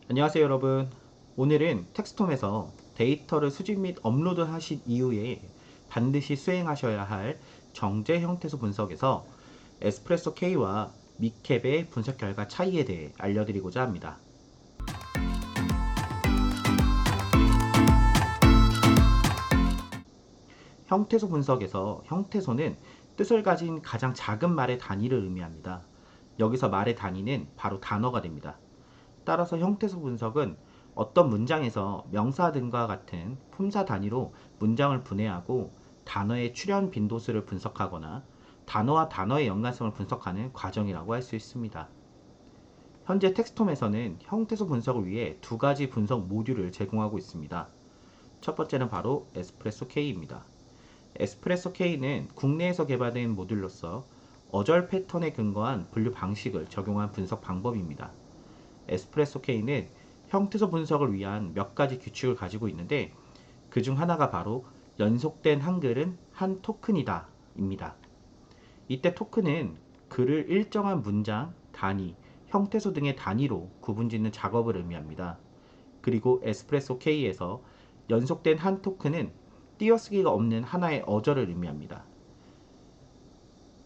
안녕하세요 여러분. 오늘은 텍스톰에서 데이터를 수집 및 업로드 하신 이후에 반드시 수행하셔야 할 정제 형태소 분석에서 에스프레소 K와 미캡의 분석 결과 차이에 대해 알려드리고자 합니다. 형태소 분석에서 형태소는 뜻을 가진 가장 작은 말의 단위를 의미합니다. 여기서 말의 단위는 바로 단어가 됩니다. 따라서 형태소 분석은 어떤 문장에서 명사 등과 같은 품사 단위로 문장을 분해하고 단어의 출현 빈도수를 분석하거나 단어와 단어의 연관성을 분석하는 과정이라고 할 수 있습니다. 현재 텍스톰에서는 형태소 분석을 위해 두 가지 분석 모듈을 제공하고 있습니다. 첫 번째는 바로 에스프레소 K입니다. 에스프레소 K는 국내에서 개발된 모듈로서 어절 패턴에 근거한 분류 방식을 적용한 분석 방법입니다. 에스프레소 K는 형태소 분석을 위한 몇 가지 규칙을 가지고 있는데 그 중 하나가 바로 연속된 한글은 한 토큰이다 입니다. 이때 토큰은 글을 일정한 문장, 단위, 형태소 등의 단위로 구분짓는 작업을 의미합니다. 그리고 에스프레소 K에서 연속된 한 토큰은 띄어쓰기가 없는 하나의 어절을 의미합니다.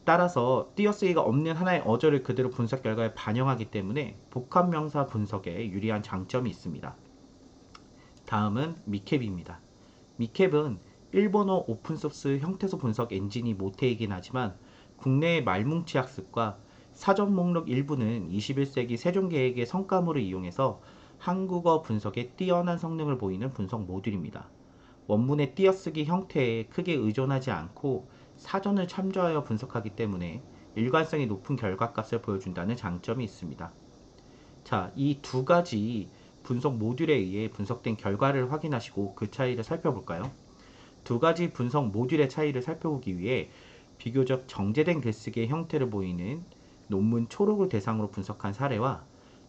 따라서 띄어쓰기가 없는 하나의 어절을 그대로 분석 결과에 반영하기 때문에 복합명사 분석에 유리한 장점이 있습니다. 다음은 미캡입니다. 미캡은 일본어 오픈소스 형태소 분석 엔진이 모태이긴 하지만 국내의 말뭉치 학습과 사전 목록 일부는 21세기 세종계획의 성과물을 이용해서 한국어 분석에 뛰어난 성능을 보이는 분석 모듈입니다. 원문의 띄어쓰기 형태에 크게 의존하지 않고 사전을 참조하여 분석하기 때문에 일관성이 높은 결과값을 보여준다는 장점이 있습니다. 자, 이 두 가지 분석 모듈에 의해 분석된 결과를 확인하시고 그 차이를 살펴볼까요? 두 가지 분석 모듈의 차이를 살펴보기 위해 비교적 정제된 글쓰기의 형태를 보이는 논문 초록을 대상으로 분석한 사례와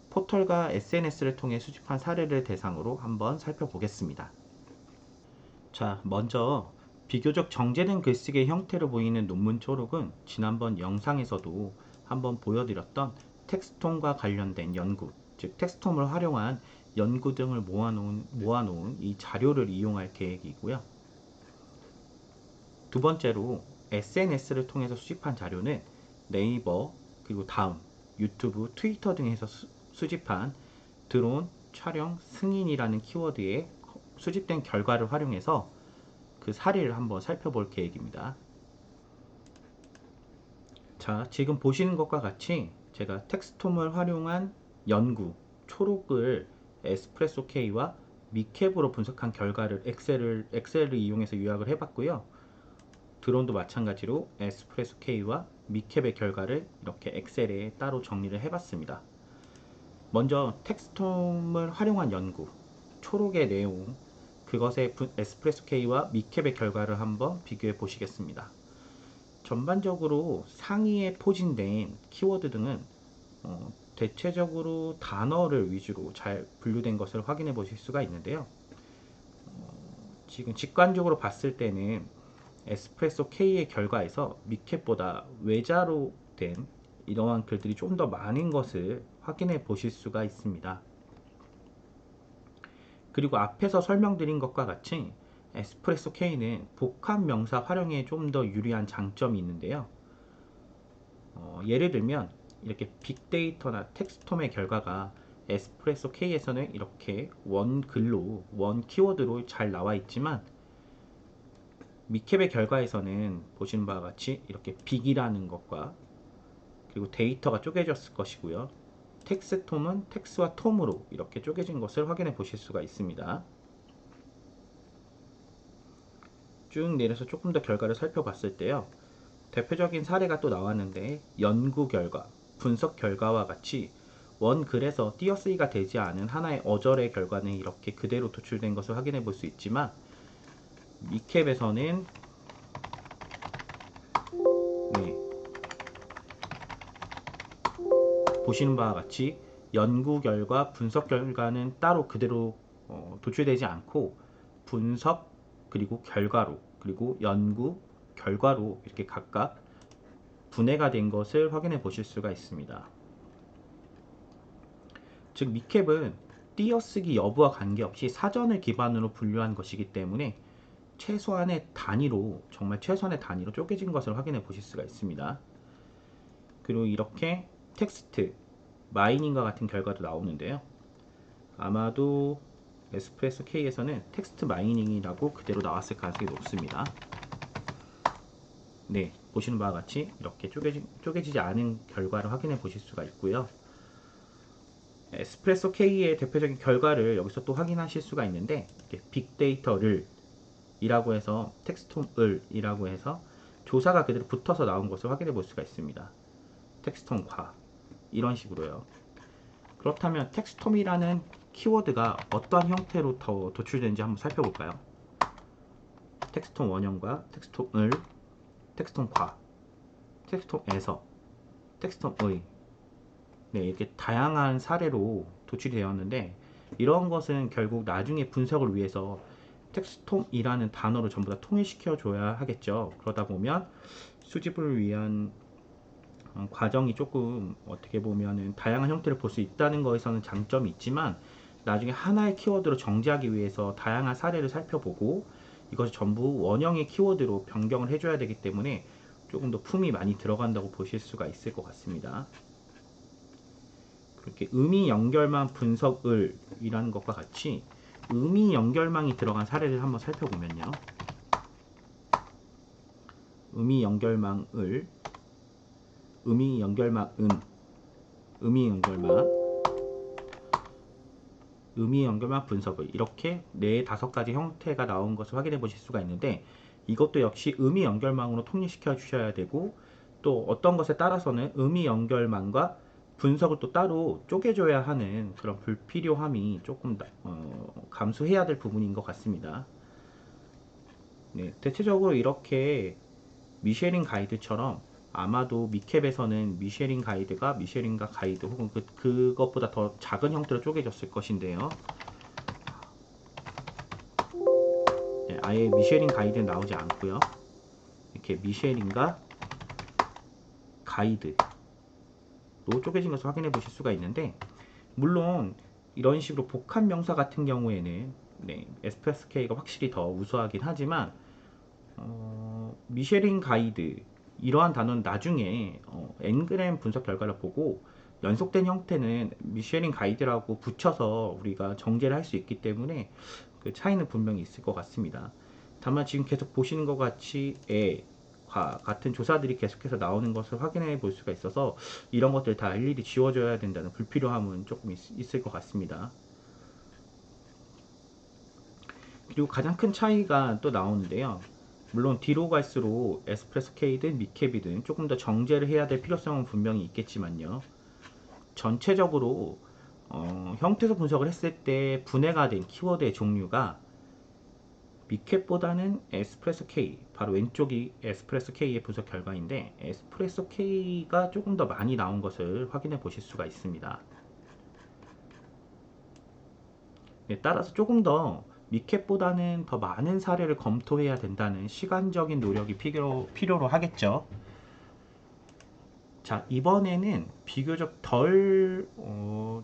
포털과 SNS를 통해 수집한 사례를 대상으로 한번 살펴보겠습니다. 자, 먼저 비교적 정제된 글쓰기의 형태를 보이는 논문 초록은 지난번 영상에서도 한번 보여드렸던 텍스톰과 관련된 연구, 즉 텍스톰을 활용한 연구 등을 모아놓은 이 자료를 이용할 계획이고요. 두 번째로 SNS를 통해서 수집한 자료는 네이버, 그리고 다음, 유튜브, 트위터 등에서 수집한 드론, 촬영, 승인이라는 키워드에 수집된 결과를 활용해서 그 사례를 한번 살펴볼 계획입니다. 자, 지금 보시는 것과 같이 제가 텍스톰을 활용한 연구, 초록을 에스프레소 K와 미캡으로 분석한 결과를 엑셀을 이용해서 요약을 해봤고요. 드론도 마찬가지로 에스프레소 K와 미캡의 결과를 이렇게 엑셀에 따로 정리를 해봤습니다. 먼저 텍스톰을 활용한 연구, 초록의 내용, 그것의 에스프레소 K와 미캡의 결과를 한번 비교해 보시겠습니다. 전반적으로 상위에 포진된 키워드 등은 대체적으로 단어를 위주로 잘 분류된 것을 확인해 보실 수가 있는데요. 지금 직관적으로 봤을 때는 에스프레소 K의 결과에서 미캡보다 외자로 된 이러한 글들이 좀 더 많은 것을 확인해 보실 수가 있습니다. 그리고 앞에서 설명드린 것과 같이 에스프레소 K는 복합 명사 활용에 좀 더 유리한 장점이 있는데요. 예를 들면 이렇게 빅데이터나 텍스톰의 결과가 에스프레소 K에서는 이렇게 원 글로, 원 키워드로 잘 나와 있지만 미캡의 결과에서는 보시는 바와 같이 이렇게 빅이라는 것과 그리고 데이터가 쪼개졌을 것이고요. 텍스톰은 텍스와 톰으로 이렇게 쪼개진 것을 확인해 보실 수가 있습니다. 쭉 내려서 조금 더 결과를 살펴봤을 때요. 대표적인 사례가 또 나왔는데 연구 결과, 분석 결과와 같이 원 글에서 띄어쓰기가 되지 않은 하나의 어절의 결과는 이렇게 그대로 도출된 것을 확인해 볼 수 있지만 미캡에서는 네, 보시는 바와 같이 연구 결과, 분석 결과는 따로 그대로 도출되지 않고 분석 그리고 결과로 그리고 연구 결과로 이렇게 각각 분해가 된 것을 확인해 보실 수가 있습니다. 즉 미캡은 띄어쓰기 여부와 관계없이 사전을 기반으로 분류한 것이기 때문에 최소한의 단위로, 정말 최소한의 단위로 쪼개진 것을 확인해 보실 수가 있습니다. 그리고 이렇게 텍스트 마이닝과 같은 결과도 나오는데요. 아마도 에스프레소 K에서는 텍스트 마이닝이라고 그대로 나왔을 가능성이 높습니다. 네, 보시는 바와 같이 이렇게 쪼개지지 않은 결과를 확인해 보실 수가 있고요. 에스프레소 K의 대표적인 결과를 여기서 또 확인하실 수가 있는데, 빅데이터를 이라고 해서 텍스톰을 이라고 해서 조사가 그대로 붙어서 나온 것을 확인해 볼 수가 있습니다. 텍스톰과 이런 식으로요. 그렇다면 텍스톰이라는 키워드가 어떠한 형태로 더 도출되는지 한번 살펴볼까요? 텍스톰 원형과 텍스톰을, 텍스톰과, 텍스톰에서, 텍스톰의, 네, 이렇게 다양한 사례로 도출이 되었는데, 이런 것은 결국 나중에 분석을 위해서 텍스톰이라는 단어를 전부 다 통일시켜 줘야 하겠죠. 그러다 보면 수집을 위한 과정이 조금 어떻게 보면은 다양한 형태를 볼 수 있다는 것에서는 장점이 있지만, 나중에 하나의 키워드로 정제하기 위해서 다양한 사례를 살펴보고 이것이 전부 원형의 키워드로 변경을 해줘야 되기 때문에 조금 더 품이 많이 들어간다고 보실 수가 있을 것 같습니다. 그렇게 의미 연결망 분석을 이라는 것과 같이 의미 연결망이 들어간 사례를 한번 살펴보면요. 의미 연결망을, 의미 연결망은, 의미 연결망 분석을 이렇게 4-5가지 형태가 나온 것을 확인해 보실 수가 있는데, 이것도 역시 의미 연결망으로 통일시켜 주셔야 되고, 또 어떤 것에 따라서는 의미 연결망과 분석을 또 따로 쪼개줘야 하는 그런 불필요함이 조금 감수해야 될 부분인 것 같습니다. 네, 대체적으로 이렇게 미쉐린 가이드처럼 아마도 미캡에서는 미쉐린 가이드가 미쉐린과 가이드 혹은 그것보다 더 작은 형태로 쪼개졌을 것인데요. 네, 아예 미쉐린 가이드는 나오지 않고요. 이렇게 미쉐린과 가이드로 쪼개진 것을 확인해 보실 수가 있는데, 물론 이런 식으로 복합 명사 같은 경우에는 에스프레소 K가 확실히 더 우수하긴 하지만 미쉐린 가이드 이러한 단어는 나중에 N그램 분석 결과를 보고 연속된 형태는 미쉐린 가이드라고 붙여서 우리가 정제를 할 수 있기 때문에 그 차이는 분명히 있을 것 같습니다. 다만 지금 계속 보시는 것 같이 과 같은 조사들이 계속해서 나오는 것을 확인해 볼 수가 있어서 이런 것들 다 일일이 지워줘야 된다는 불필요함은 조금 있을 것 같습니다. 그리고 가장 큰 차이가 또 나오는데요. 물론 뒤로 갈수록 에스프레소 K든 미캡이든 조금 더 정제를 해야 될 필요성은 분명히 있겠지만요. 전체적으로 형태소 분석을 했을 때 분해가 된 키워드의 종류가 미캡보다는 에스프레소 K, 바로 왼쪽이 에스프레소 K의 분석 결과인데, 에스프레소 K가 조금 더 많이 나온 것을 확인해 보실 수가 있습니다. 네, 따라서 조금 더 미캡보다는 더 많은 사례를 검토해야 된다는 시간적인 노력이 필요로 하겠죠. 자, 이번에는 비교적 덜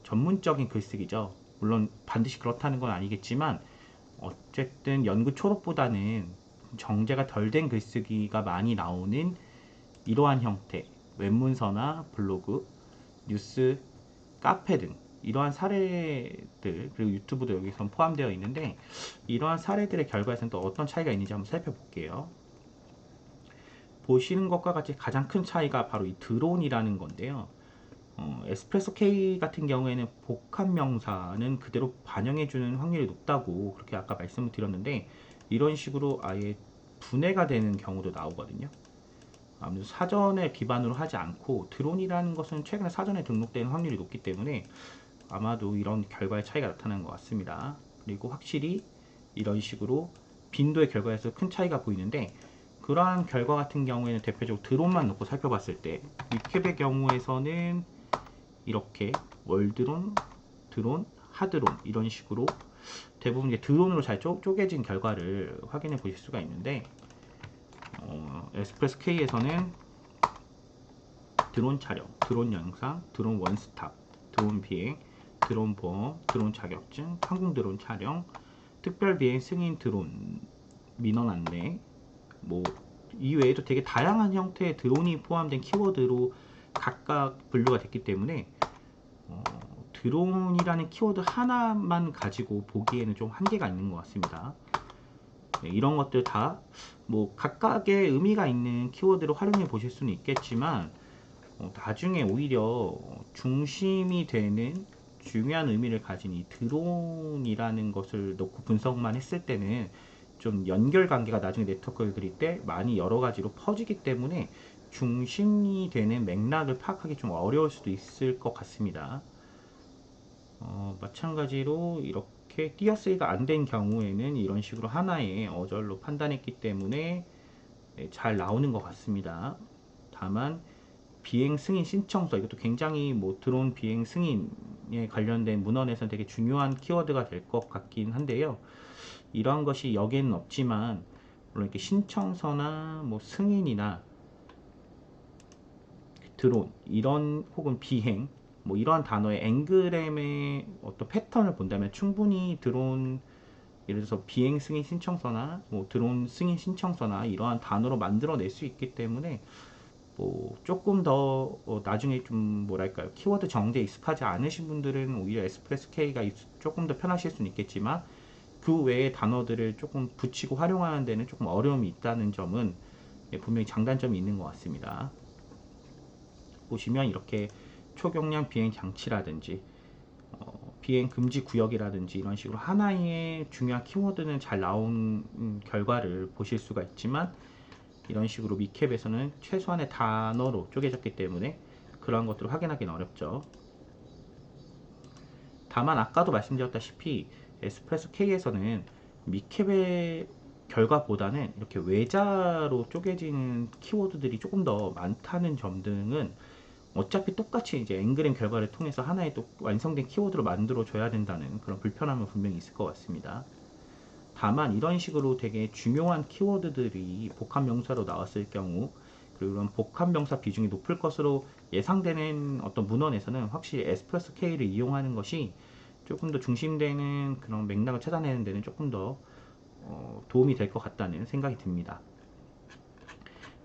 전문적인 글쓰기죠. 물론 반드시 그렇다는 건 아니겠지만 어쨌든 연구 초록보다는 정제가 덜 된 글쓰기가 많이 나오는 이러한 형태, 웹문서나 블로그, 뉴스, 카페 등 이러한 사례들, 그리고 유튜브도 여기서 포함되어 있는데, 이러한 사례들의 결과에서는 또 어떤 차이가 있는지 한번 살펴볼게요. 보시는 것과 같이 가장 큰 차이가 바로 이 드론이라는 건데요. 에스프레소 K 같은 경우에는 복합 명사는 그대로 반영해주는 확률이 높다고 그렇게 아까 말씀을 드렸는데, 이런 식으로 아예 분해가 되는 경우도 나오거든요. 아무래도 사전에 기반으로 하지 않고 드론이라는 것은 최근에 사전에 등록되는 확률이 높기 때문에 아마도 이런 결과의 차이가 나타나는 것 같습니다. 그리고 확실히 이런 식으로 빈도의 결과에서 큰 차이가 보이는데, 그러한 결과 같은 경우에는 대표적으로 드론만 놓고 살펴봤을 때 미캡의 경우에서는 이렇게 월드론, 드론, 하드론 이런 식으로 대부분 이제 드론으로 잘 쪼개진 결과를 확인해 보실 수가 있는데, 에스프레소 K에서는 드론 촬영, 드론 영상, 드론 원스톱, 드론 비행, 드론 보험, 드론 자격증, 항공 드론 촬영, 특별 비행 승인 드론, 민원 안내, 뭐 이외에도 되게 다양한 형태의 드론이 포함된 키워드로 각각 분류가 됐기 때문에 드론이라는 키워드 하나만 가지고 보기에는 좀 한계가 있는 것 같습니다. 네, 이런 것들 다 뭐 각각의 의미가 있는 키워드로 활용해 보실 수는 있겠지만 나중에 오히려 중심이 되는 중요한 의미를 가진 이 드론이라는 것을 놓고 분석만 했을 때는 좀 연결 관계가 나중에 네트워크를 그릴 때 많이 여러 가지로 퍼지기 때문에 중심이 되는 맥락을 파악하기 좀 어려울 수도 있을 것 같습니다. 마찬가지로 이렇게 띄어쓰기가 안 된 경우에는 이런 식으로 하나의 어절로 판단했기 때문에 잘 나오는 것 같습니다. 다만 비행 승인 신청서, 이것도 굉장히 뭐 드론 비행 승인에 관련된 문헌에서는 되게 중요한 키워드가 될 것 같긴 한데요. 이러한 것이 여기에는 없지만 물론 이렇게 신청서나 뭐 승인이나 드론 이런 혹은 비행 뭐 이러한 단어의 앵그램의 어떤 패턴을 본다면 충분히 드론 예를 들어서 비행 승인 신청서나 뭐 드론 승인 신청서나 이러한 단어로 만들어낼 수 있기 때문에 뭐 조금 더 나중에 좀 뭐랄까요 키워드 정제에 익숙하지 않으신 분들은 오히려 에스프레소 K가 조금 더 편하실 수는 있겠지만 그 외의 단어들을 조금 붙이고 활용하는 데는 조금 어려움이 있다는 점은 분명히 장단점이 있는 것 같습니다. 보시면 이렇게 초경량 비행 장치라든지 비행 금지 구역이라든지 이런 식으로 하나의 중요한 키워드는 잘 나온 결과를 보실 수가 있지만 이런 식으로 미캡에서는 최소한의 단어로 쪼개졌기 때문에 그러한 것들을 확인하기는 어렵죠. 다만 아까도 말씀드렸다시피 에스프레소 K에서는 미캡의 결과보다는 이렇게 외자로 쪼개지는 키워드들이 조금 더 많다는 점 등은 어차피 똑같이 이제 앵그램 결과를 통해서 하나의 또 완성된 키워드로 만들어 줘야 된다는 그런 불편함은 분명히 있을 것 같습니다. 다만 이런 식으로 되게 중요한 키워드들이 복합명사로 나왔을 경우 그리고 이런 복합명사 비중이 높을 것으로 예상되는 어떤 문헌에서는 확실히 에스프레소 K를 이용하는 것이 조금 더 중심되는 그런 맥락을 찾아내는 데는 조금 더 도움이 될 것 같다는 생각이 듭니다.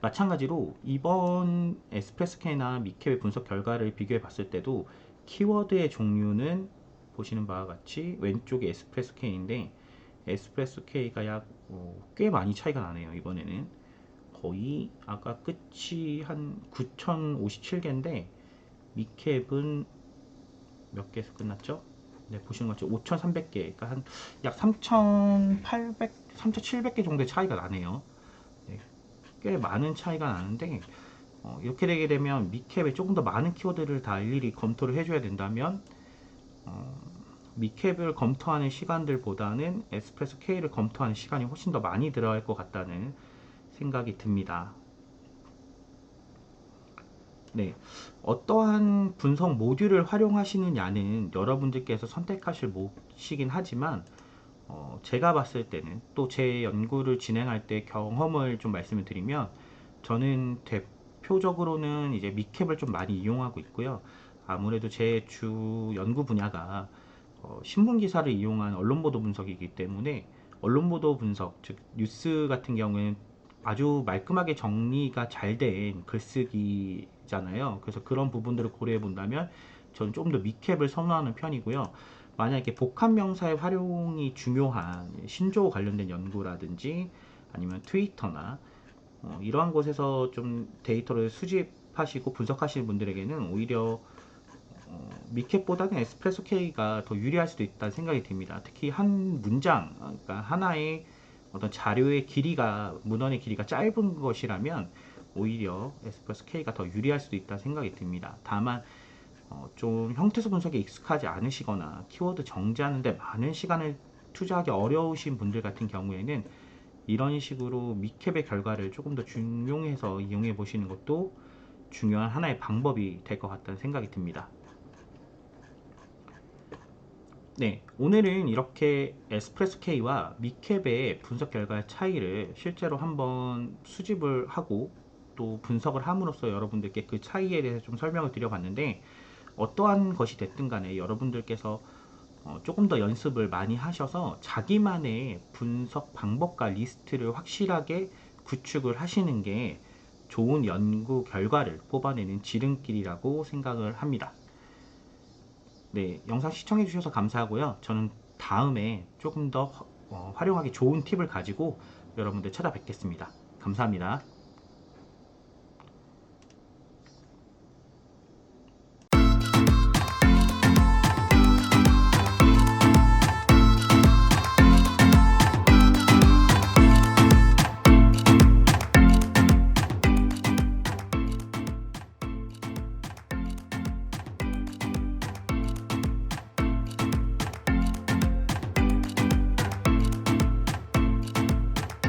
마찬가지로 이번 에스프레소 K나 미캡의 분석 결과를 비교해 봤을 때도 키워드의 종류는 보시는 바와 같이 왼쪽이 에스프레소 K인데 에스프레소 K가 약 꽤 많이 차이가 나네요. 이번에는 거의 아까 끝이 한 9057개인데 미캡은 몇 개에서 끝났죠? 네, 보시는 것처럼 5300개, 그러니까 한 약 3800, 3700개 정도의 차이가 나네요. 네, 꽤 많은 차이가 나는데 이렇게 되게 되면 미캡에 조금 더 많은 키워드를 다 일일이 검토를 해줘야 된다면 미캡을 검토하는 시간들보다는 에스프레소 K를 검토하는 시간이 훨씬 더 많이 들어갈 것 같다는 생각이 듭니다. 네, 어떠한 분석 모듈을 활용하시느냐는 여러분들께서 선택하실 몫이긴 하지만 제가 봤을 때는 또 제 연구를 진행할 때 경험을 좀 말씀을 드리면 저는 대표적으로는 이제 미캡을 좀 많이 이용하고 있고요. 아무래도 제 주 연구 분야가 신문 기사를 이용한 언론 보도 분석이기 때문에 언론 보도 분석, 즉 뉴스 같은 경우에는 아주 말끔하게 정리가 잘 된 글쓰기잖아요. 그래서 그런 부분들을 고려해 본다면 저는 좀 더 미캡을 선호하는 편이고요. 만약에 복합 명사의 활용이 중요한 신조어 관련된 연구라든지 아니면 트위터나 이러한 곳에서 좀 데이터를 수집하시고 분석하시는 분들에게는 오히려 미캡보다는 에스프레소 K가 더 유리할 수도 있다는 생각이 듭니다. 특히 한 문장, 그러니까 하나의 어떤 자료의 길이가, 문헌의 길이가 짧은 것이라면 오히려 에스프레소 K가 더 유리할 수도 있다는 생각이 듭니다. 다만 좀 형태소 분석에 익숙하지 않으시거나 키워드 정제하는데 많은 시간을 투자하기 어려우신 분들 같은 경우에는 이런 식으로 미캡의 결과를 조금 더 중용해서 이용해 보시는 것도 중요한 하나의 방법이 될 것 같다는 생각이 듭니다. 네, 오늘은 이렇게 에스프레소 K와 미캡의 분석 결과의 차이를 실제로 한번 수집을 하고 또 분석을 함으로써 여러분들께 그 차이에 대해서 좀 설명을 드려봤는데 어떠한 것이 됐든 간에 여러분들께서 조금 더 연습을 많이 하셔서 자기만의 분석 방법과 리스트를 확실하게 구축을 하시는 게 좋은 연구 결과를 뽑아내는 지름길이라고 생각을 합니다. 네, 영상 시청해 주셔서 감사하고요. 저는 다음에 조금 더 활용하기 좋은 팁을 가지고 여러분들 찾아뵙겠습니다. 감사합니다.